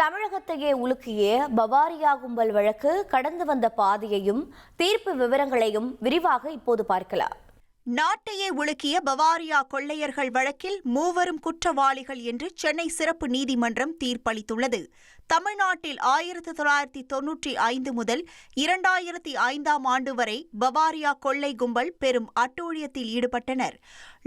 தமிழகத்தையே உலுக்கிய பவாரியா கும்பல் வழக்கு கடந்து வந்த பாதையையும் தீர்ப்பு விவரங்களையும் விரிவாக இப்போது பார்க்கலாம். நாட்டையே உலுக்கிய பவாரியா கொள்ளையர்கள் வழக்கில் மூவரும் குற்றவாளிகள் என்று சென்னை சிறப்பு நீதிமன்றம் தீர்ப்பளித்துள்ளது. தமிழ்நாட்டில் 1995 முதல் 2005ஆம் ஆண்டு வரை பவாரியா கொள்ளை கும்பல் பெரும் அட்டூழியத்தில் ஈடுபட்டனர்.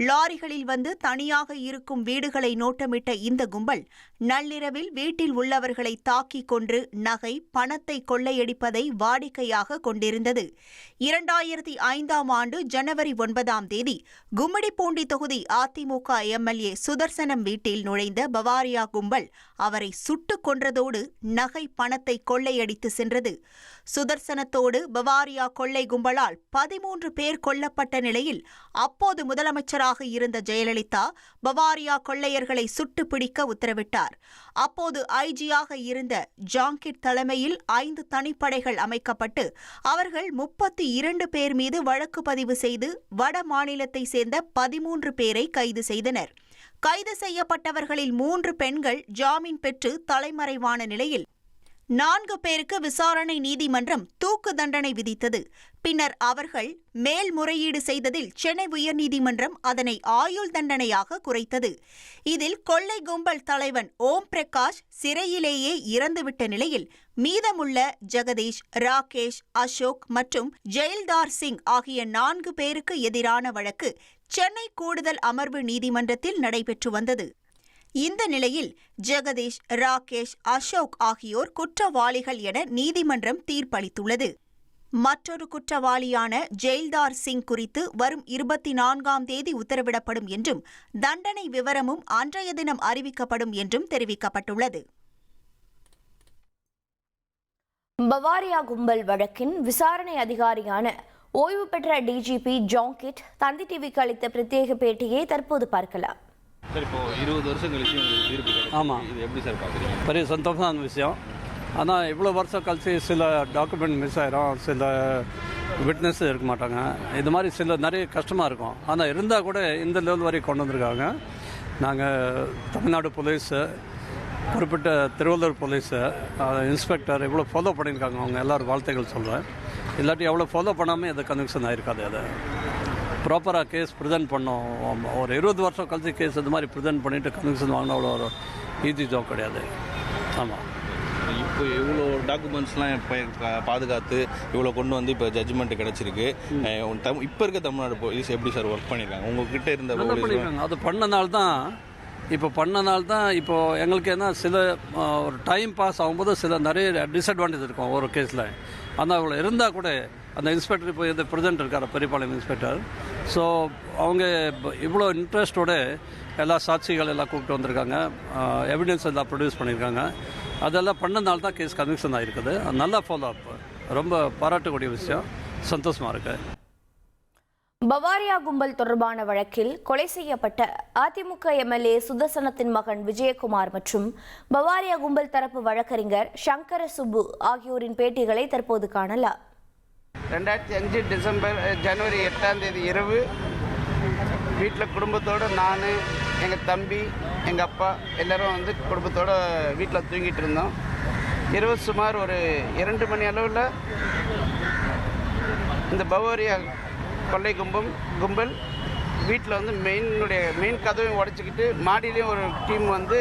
லாரிகளில் வந்து தனியாக இருக்கும் வீடுகளை நோட்டமிட்ட இந்த கும்பல் நள்ளிரவில் வீட்டில் உள்ளவர்களை தாக்கிக் கொன்று நகை, பணத்தை கொள்ளையடிப்பதை வாடிக்கையாக கொண்டிருந்தது. 2005ஆம் ஆண்டு ஜனவரி 9ஆம் தேதி கும்மிடிப்பூண்டி தொகுதி அதிமுக எம்எல்ஏ சுதர்சனம் வீட்டில் நுழைந்த பவாரியா கும்பல் அவரை சுட்டுக் கொன்றதோடு நகை, பணத்தை கொள்ளையடித்து சென்றது. சுதர்சனத்தோடு பவாரியா கொள்ளை கும்பலால் 13 பேர் கொல்லப்பட்ட நிலையில் அப்போது முதலமைச்சராக இருந்த ஜெயலலிதா பவாரியா கொள்ளையர்களை சுட்டு பிடிக்க உத்தரவிட்டார். அப்போது ஐஜியாக இருந்த ஜாங்கிட் தலைமையில் 5 தனிப்படைகள் அமைக்கப்பட்டு அவர்கள் 32 பேர் மீது வழக்கு பதிவு செய்து வட மாநிலத்தை சேர்ந்த 13 பேரை கைது செய்தனர். கைது செய்யப்பட்டவர்களில் 3 பெண்கள் ஜாமீன் பெற்று தலைமறைவான நிலையில் 4 பேருக்கு விசாரணை நீதிமன்றம் தூக்கு தண்டனை விதித்தது. பின்னர் அவர்கள் மேல்முறையீடு செய்ததில் சென்னை உயர்நீதிமன்றம் அதனை ஆயுள் தண்டனையாக குறைத்தது. இதில் கொள்ளை கும்பல் தலைவன் ஓம் பிரகாஷ் சிறையிலேயே இறந்துவிட்ட நிலையில் மீதமுள்ள ஜெகதீஷ், ராகேஷ், அசோக் மற்றும் ஜெயில்தார் சிங் ஆகிய 4 பேருக்கு எதிரான வழக்கு சென்னை கூடுதல் அமர்வு நீதிமன்றத்தில் நடைபெற்று வந்தது. இந்த நிலையில் ஜெகதீஷ், ராகேஷ், அசோக் ஆகியோர் குற்றவாளிகள் என நீதிமன்றம் தீர்ப்பளித்துள்ளது. மற்றொரு குற்றவாளியான ஜெயில்தார் சிங் குறித்து வரும் 24ஆம் தேதி உத்தரவிடப்படும் என்றும் தண்டனை விவரமும் அன்றைய தினம் அறிவிக்கப்படும் என்றும் தெரிவிக்கப்பட்டுள்ளது. பவாரியா கும்பல் வழக்கின் விசாரணை அதிகாரியான ஓய்வு பெற்ற டிஜிபி ஜாங்கிட் தந்தி டிவிக்கு அளித்த பிரத்யேக பேட்டியை தற்போது பார்க்கலாம். சார், இப்போ 20 வருஷம் கழிச்சு தீர்ப்பு. ஆமாம், இது எப்படி சார் பார்க்குறீங்க? பெரிய சந்தோஷமான விஷயம். ஆனால் இவ்வளோ வருஷம் கழிச்சு சில டாக்குமெண்ட் மிஸ் ஆயிரும், சில விட்னஸ் இருக்க மாட்டாங்க. இது மாதிரி நிறைய கஷ்டமாக இருக்கும். ஆனால் இருந்தால் கூட இந்த லெவல் வரைக்கும் கொண்டு வந்திருக்காங்க. நாங்கள் தமிழ்நாடு போலீஸு, குறிப்பிட்ட திருவள்ளூர் போலீஸு, இன்ஸ்பெக்டர் இவ்வளோ ஃபாலோ பண்ணியிருக்காங்க. அவங்க எல்லோரும் வாழ்த்துக்கள் சொல்கிறேன். இல்லாட்டி எவ்வளோ ஃபாலோ பண்ணாமல் எது கன்விக்ஷன் ஆகிருக்காது. அதை ப்ராப்பராக கேஸ் ப்ரெசென்ட் பண்ணோம். ஒரு 20 வருஷம் கழிச்சு கேஸ் இது மாதிரி ப்ரெசென்ட் பண்ணிவிட்டு கன்விக்ஷன் வாங்கினா அவ்வளோ ஒரு ஈஸி ஜாப் கிடையாது. ஆமாம், இப்போ இவ்வளோ டாக்குமெண்ட்ஸ்லாம் இப்போ பாதுகாத்து இவ்வளோ கொண்டு வந்து இப்போ ஜட்ஜ்மெண்ட் கிடச்சிருக்கு. இப்போ இருக்க தமிழ்நாடு போலீஸ் எப்படி சார் ஒர்க் பண்ணியிருக்காங்க? உங்ககிட்ட இருந்த பண்ணியிருக்காங்க. அது பண்ணனால்தான் இப்போ எங்களுக்கு என்ன சில ஒரு டைம் பாஸ் ஆகும்போது நிறைய டிஸ்அட்வான்டேஜ் இருக்கும் ஒரு கேஸில். ஆனால் அவ்வளோ இருந்தால் கூட அந்த இன்ஸ்பெக்டர் இப்போ எந்த ப்ரெசென்ட் இருக்கார், பெரியபாளையம் இன்ஸ்பெக்டர். ஸோ அவங்க இவ்வளோ இன்ட்ரெஸ்டோடு எல்லா சாட்சிகள் எல்லாம் கூப்பிட்டு வந்திருக்காங்க, எவிடன்ஸ் எல்லாம் ப்ரொடியூஸ் பண்ணியிருக்காங்க. அதெல்லாம் பண்ணனால தான் கேஸ் கன்விக்ஷன் ஆகிருக்குது. நல்லா ஃபாலோ அப், ரொம்ப பாராட்டக்கூடிய விஷயம், சந்தோஷமாக இருக்குது. பவாரியா கும்பல் தொடர்பான வழக்கில் கொலை செய்யப்பட்ட அதிமுக எம்எல்ஏ சுதர்சனத்தின் மகன் விஜயகுமார் மற்றும் பவாரியா கும்பல் தரப்பு வழக்கறிஞர் சங்கர சுப்பு ஆகியோரின் பேட்டிகளை தற்போது காணலாம். 2005 ஜனவரி 8ஆம் தேதி இரவு வீட்டில் குடும்பத்தோடு நான், எங்கள் தம்பி, எங்கள் அப்பா எல்லோரும் வந்து குடும்பத்தோடு வீட்டில் தூங்கிட்டு இருந்தோம். இரவு சுமார் ஒரு 2 மணி அளவில் இந்த பவாரியா கொள்ளை கும்பல் வீட்டில் வந்து மெயின் கதவையும் உடச்சிக்கிட்டு, மாடியிலையும் ஒரு டீம் வந்து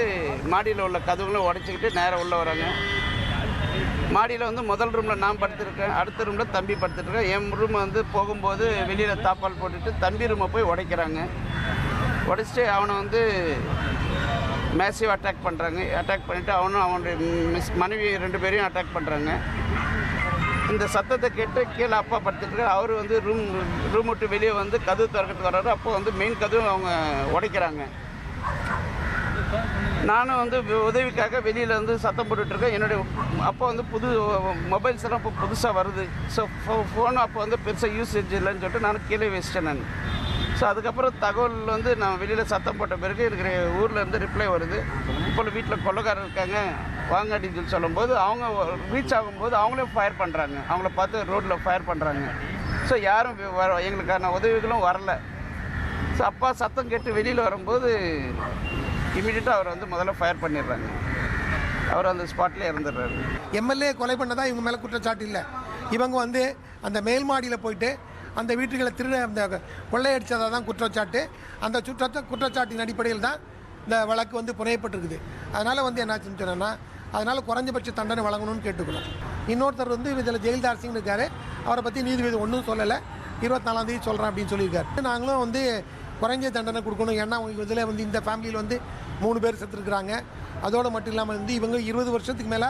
மாடியில் உள்ள கதவுகளும் உடச்சிக்கிட்டு நேராக உள்ளே வராங்க. மாடியில் வந்து முதல் ரூமில் நான் படுத்துருக்கேன், அடுத்த ரூமில் தம்பி படுத்துட்ருக்கேன். என் ரூமை வந்து போகும்போது வெளியில் தாப்பால் போட்டுட்டு தம்பி ரூமை போய் உடைக்கிறாங்க. உடைச்சிட்டு அவனை வந்து மேசிவ் அட்டாக் பண்ணுறாங்க. அட்டாக் பண்ணிவிட்டு அவனுடைய மனைவி 2 பேரையும் அட்டாக் பண்ணுறாங்க. இந்த சத்தத்தை கேட்டு கீழே அப்பா படுத்துட்டு அவர் வந்து ரூம் விட்டு வெளியே வந்து கதவு திறக்கிறதுக்கு வர்றாரு. அப்போ வந்து மெயின் கதவு அவங்க உடைக்கிறாங்க. நானும் வந்து உதவிக்காக வெளியில் வந்து சத்தம் போட்டுட்ருக்கேன். என்னுடைய அப்போ வந்து மொபைல்ஸ் எல்லாம் இப்போ புதுசாக வருது. ஸோ ஃபோனும் அப்போ வந்து பெருசாக யூசேஜ் இல்லைன்னு சொல்லிட்டு நான் கீழே வச்சிட்டேன் நான். ஸோ அதுக்கப்புறம் தகவல் வந்து நான் வெளியில் சத்தம் போட்ட பிறகு இருக்கிற ஊரில் இருந்து ரிப்ளை வருது. இப்போ வீட்டில் கொள்ளைக்காரர் இருக்காங்க வாங்க அப்படின்னு சொல்லி சொல்லும்போது அவங்க ரீச் ஆகும்போது அவங்களே ஃபயர் பண்ணுறாங்க. அவங்கள பார்த்து ரோட்டில் ஃபயர் பண்ணுறாங்க. ஸோ யாரும் எங்களுக்கான உதவிகளும் வரல. ஸோ அப்பா சத்தம் கேட்டு வெளியில் வரும்போது இமீடியட்டாக அவர் வந்து முதல்ல ஃபயர் பண்ணிடுறாங்க. அவர் அந்த ஸ்பாட்லேயே இறந்துடுறாரு. எம்எல்ஏ கொலை பண்ணதா இவங்க மேலே குற்றச்சாட்டு இல்லை. இவங்க வந்து அந்த மேல் மாடியில் போயிட்டு அந்த வீட்டுகளை அந்த கொள்ளையடிச்சதாக தான் குற்றச்சாட்டு. அந்த குற்றச்சாட்டின் அடிப்படையில் தான் இந்த வழக்கு வந்து புனையப்பட்டிருக்குது. அதனால் வந்து என்னாச்சுன்னு சொன்னோன்னா அதனால் குறைஞ்சபட்ச தண்டனை வழங்கணும்னு கேட்டுக்கணும். இன்னொருத்தர் வந்து இதில் ஜெயில்தார் சிங் இருக்கார். அவரை பற்றி நீதிபதி ஒன்றும் சொல்லலை, 24ஆம் தேதி சொல்கிறேன் அப்படின்னு சொல்லியிருக்காரு. நாங்களும் வந்து குறைஞ்ச தண்டனை கொடுக்கணும். ஏன்னா அவங்க இதில் வந்து இந்த ஃபேமிலியில் வந்து 3 பேர் செத்துருக்குறாங்க. அதோடு மட்டும் இல்லாமல் வந்து இவங்க 20 வருஷத்துக்கு மேலே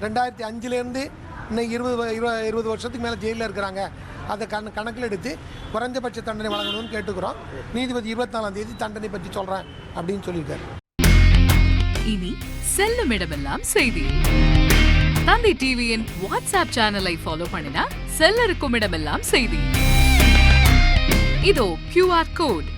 2005லேருந்து இன்னைக்கு 20 வருஷத்துக்கு மேலே ஜெயிலில் இருக்கிறாங்க. அதை கணக்கில் எடுத்து குறைஞ்சபட்ச தண்டனை வழங்கணும்னு கேட்டுக்கிறோம். நீதிபதி 24ஆம் தேதி தண்டனை பற்றி சொல்கிறேன் அப்படின்னு சொல்லியிருக்காரு. இனி செல்லும் இடமெல்லாம் செய்தி. தந்தை டிவியின் வாட்ஸ்அப் சேனலை ஃபாலோ பண்ணினா செல்ல இருக்கும் இடமெல்லாம் செய்தி. இதோ QR கோட்.